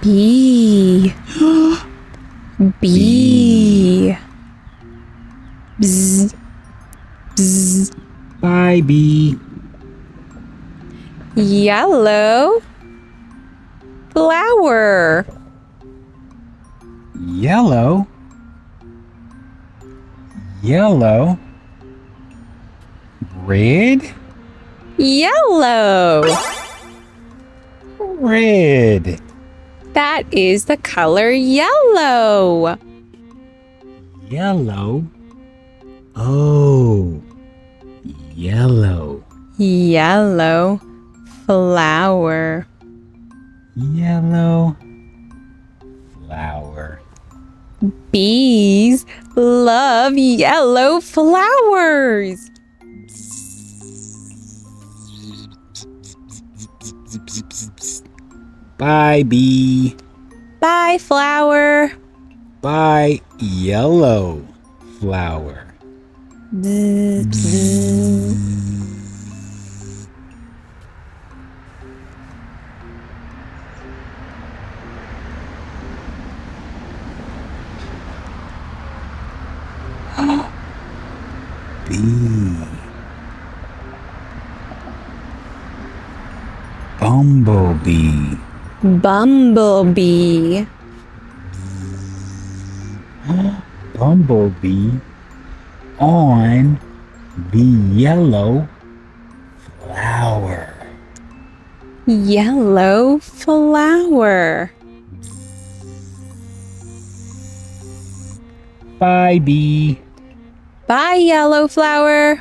Bee. Bee. Bzz. Bzz. Bye, bee. Yellow flower. Yellow. Yellow. Red. Yellow. Red. That is the color yellow. Yellow. Oh. Yellow. Yellow flower. Yellow flower. Bees love yellow flowers. Bye, bee. Bye, flower. Bye, yellow flower. Bzz, bzz. Bee. Bumblebee. Bumblebee. Bumblebee on the yellow flower. Yellow flower. Bye, bee. Bye, yellow flower.